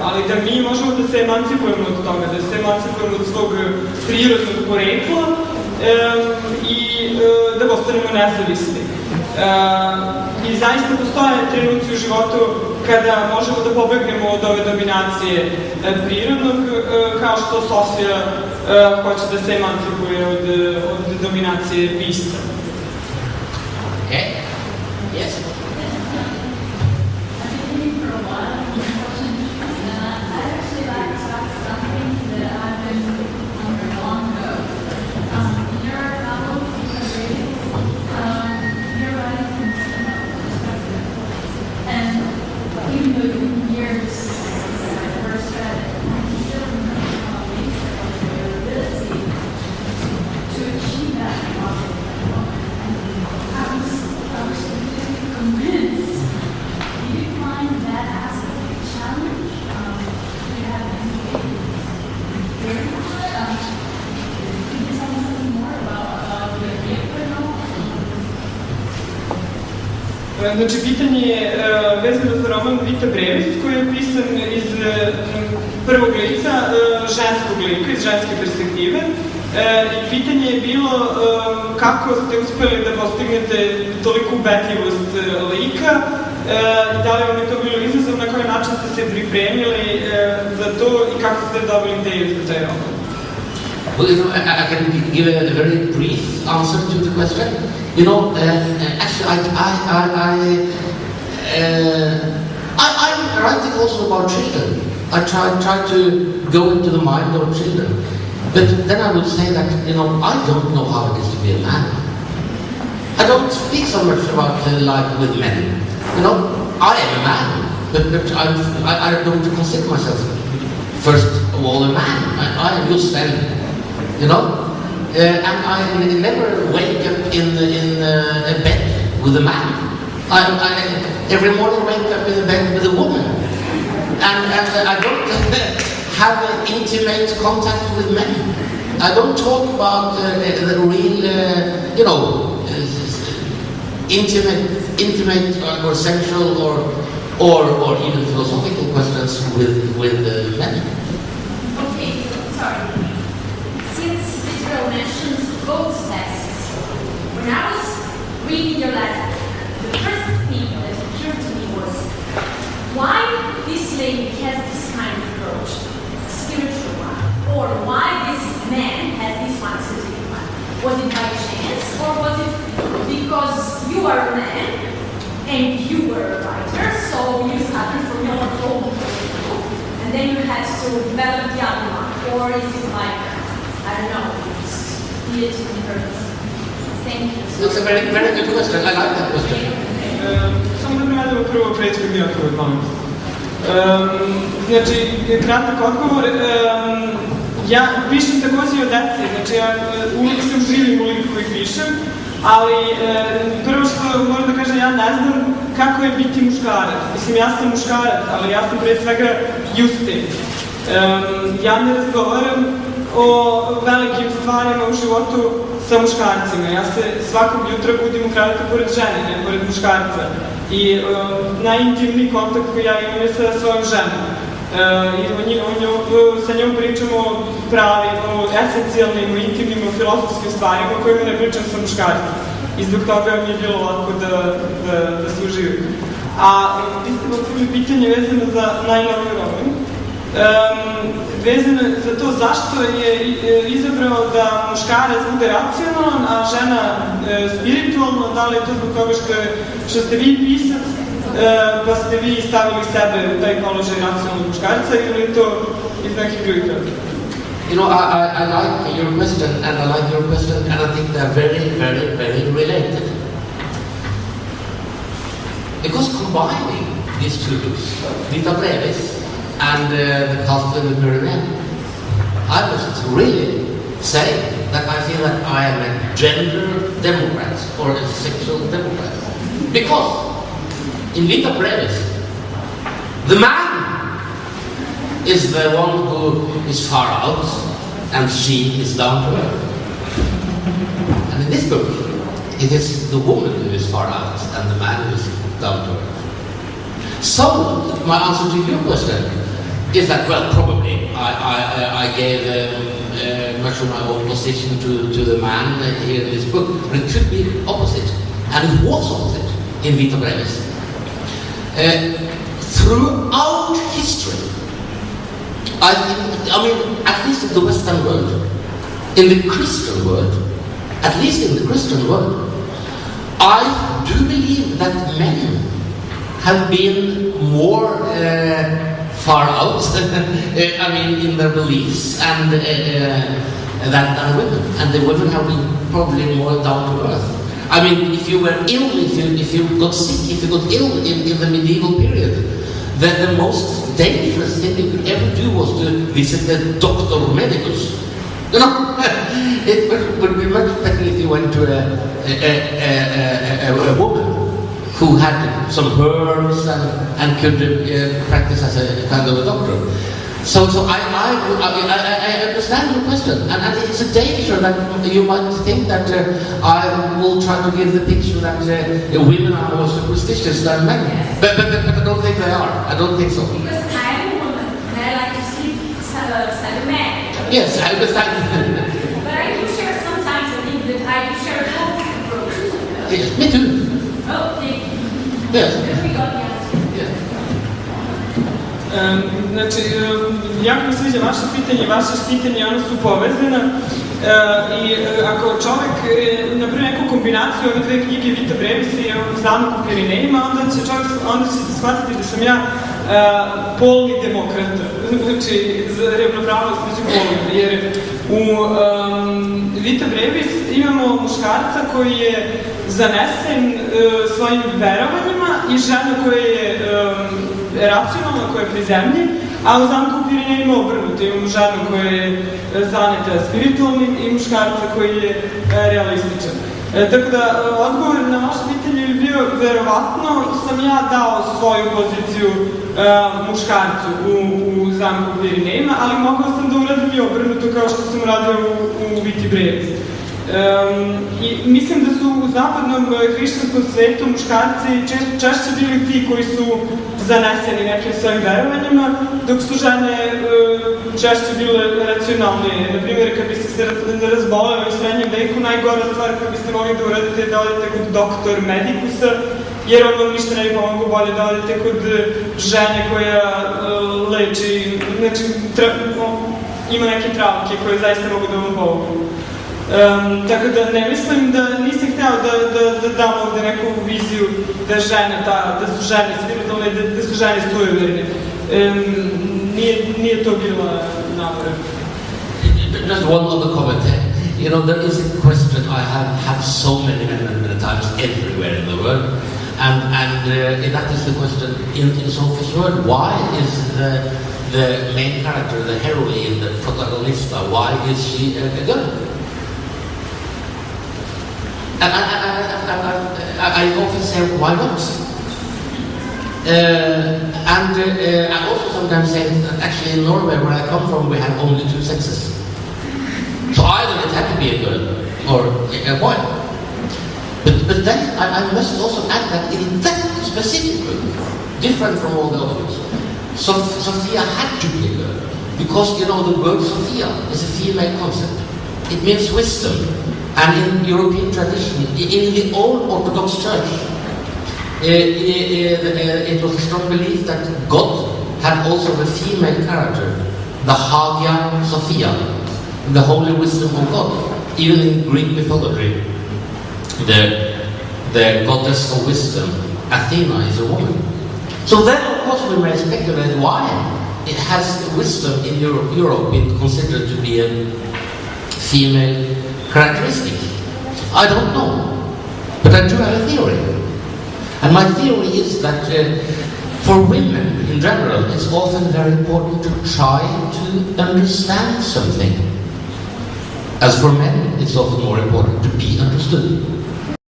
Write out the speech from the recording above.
ali da mi možemo da se emancipujemo od toga, da se emancipujemo od svog prirodnog porekla i da postanemo nezavisni. I zaista postoje trenuci u životu kada možemo da pobegnemo od ove dominacije prirodnog, kao što Sofija hoće da se emancipuje od dominacije pisca. Okay. Yes. Znači, pitanje je vezano za roman Vita Brevis, koji je pisan iz prvog lica, ženskog lika, iz ženske perspektive. I pitanje je bilo kako ste uspeli da postignete toliku ubetljivost lika, da li vam je to bilo izazov, na koji način ste se pripremili za to i kako ste dobili ideju za taj roman? Well, you know, I can give a very brief answer to the question. You know, actually, I'm writing also about children. I try to go into the mind of children. But then I would say that, you know, I don't know how it is to be a man. I don't speak so much about life with men. You know, I am a man, but I don't consider myself first of all a man. I am Justejn. You know, and I never wake up in a bed with a man. I every morning wake up in a bed with a woman, and I don't have intimate contact with men. I don't talk about the real, you know, intimate or sexual or even philosophical questions with men. Okay, sorry. Mentions both sexes. When I was reading your letter, the first thing that occurred to me was why this lady has this kind of approach, a spiritual one, or why this man has this one, specific one. Was it by chance, or was it because you are a man and you were a writer, so you started from your own and then you had to develop the other one, or is it like, I don't know, Thank you. It's a very, very good question. I like that question. Samo da navedemo prvo prethodni odgovor, molim. Znači, kratak odgovor. Ja pišem takođe i o deci, znači ja uvijek sam živim u liku koji pišem, ali prvo što moram da kažem, ja ne znam kako je biti muškarac. Mislim, ja sam muškarac, ali ja sam pre svega Justejn. Ja ne razgovaram o velikim stvarima u životu sa muškarcima. Ja se svakog jutra budim u krevetu pored žene, ne pored muškarca. I najintimniji kontakt koji ja imam je sa svojom ženom. Sa njom pričamo pravim, o esencijalnim, o intimnim, o filozofskim stvarima o kojima ne pričam sa muškarcima. I zbog toga mi je bilo lako da se uživim. A vi ste postavili pitanje vezano za najnoviji roman. Vezano za to zašto je izabrao da muškarac bude racionalan, a žena spiritualno, da li je to zbog toga što ste vi pisac, pa ste vi stavili sebe u taj položaj racionalnog muškarca, ili je to iz nekih drugih razloga? You know, I like your question, and I think they're very, very, very related. Because combining these two books, Vita Brevis and the Castle in the Pyrenees, I must really say that I feel that I am a gender democrat or a sexual democrat. Because in Vita Brevis, the man is the one who is far out and she is down to earth. And in this book, it is the woman who is far out and the man who is down to earth. So, my answer to your question is that, well, probably I gave much of my own position to the man here in this book, but it could be opposite, and it was opposite in Vita Brevis. Throughout history, I mean, at least in the Western world, in the Christian world, at least in the Christian world, I do believe that men have been more far out, I mean, in their beliefs and than women, and the women have been probably more down to earth. I mean, if you were ill, if you got sick, if you got ill in the medieval period, then the most dangerous thing you could ever do was to visit the doctor medicus. You know, it would be much better if you went to a woman who had some herbs and could practice as a kind of a doctor. So I understand your question, and it's a danger that you might think that I will try to give the picture that women are more superstitious than men. But I don't think they are. I don't think so. Because I am a woman, and I like to sleep beside a man. Yes, I understand. But I do share sometimes, I think that I do share both approaches. Yes, me too. Oh, thank you. Yes. There we go, yes. Znači, jako mi sviđa vaše pitanje i vaše pitanje, one su povezane. I ako čovjek napravi neku kombinaciju ove dve knjige Vita Brevis i Zamak u Pirinejima, onda ćete shvatiti da sam ja polni demokrata, znači za ravnopravnost među polima, jer u Vita Brevis imamo muškarca koji je zanesen svojim verovanjima i žena koja je racionalna, koja je pri zemlji, a u Zamku u Pirinejima obrnuto. Imamo ženu koja je zaneta spiritualnim i muškarca koji je realističan. Tako da, odgovor na vaše pitanje bi bio, verovatno sam ja dao svoju poziciju muškarcu u Zamku u Pirinejima, ali mogao sam da uradim i obrnuto kao što sam uradio u Viti Brevis. I mislim da su u zapadnom hrišćanskom svetu muškarci češće bili ti koji su zaneseni nekim svojim verovanjima, dok su žene češće bile racionalnije. Naprimjer, kad biste se razboleli u srednjem veku, najgora stvar koju biste mogli da uradite je da odete kod doktor medikusa, jer on vam ništa ne bi pomogao, bolje da odete kod žene koja leči, znači ima neke travke koje zaista mogu da vam pomogu. Tako da ne mislim da nisam htjela da dam ovdje neku viziju da su žene spiritualne, da su žene sujeverne. Nije to bila namera. Just one other comment. You know, there is a question I have had so many times everywhere in the world, and that is the question in Sophie's world: why is the main character, the heroine, the protagonista, why is she a girl? And I often say, why not? I also sometimes say that actually in Norway, where I come from, we have only two sexes. So either it had to be a girl or a boy. But then I must also add that in that specific group, different from all the others, Sophia had to be a girl. Because, you know, the word Sophia is a female concept. It means wisdom. And in European tradition, in the old Orthodox Church, it was a strong belief that God had also a female character, the Hagia Sophia, the holy wisdom of God. Even in Greek mythology, the goddess of wisdom, Athena, is a woman. So then, of course, we may speculate why it has wisdom in Europe been considered to be a female characteristic. I don't know, but I do have a theory. And my theory is that for women in general, it's often very important to try to understand something. As for men, it's often more important to be understood.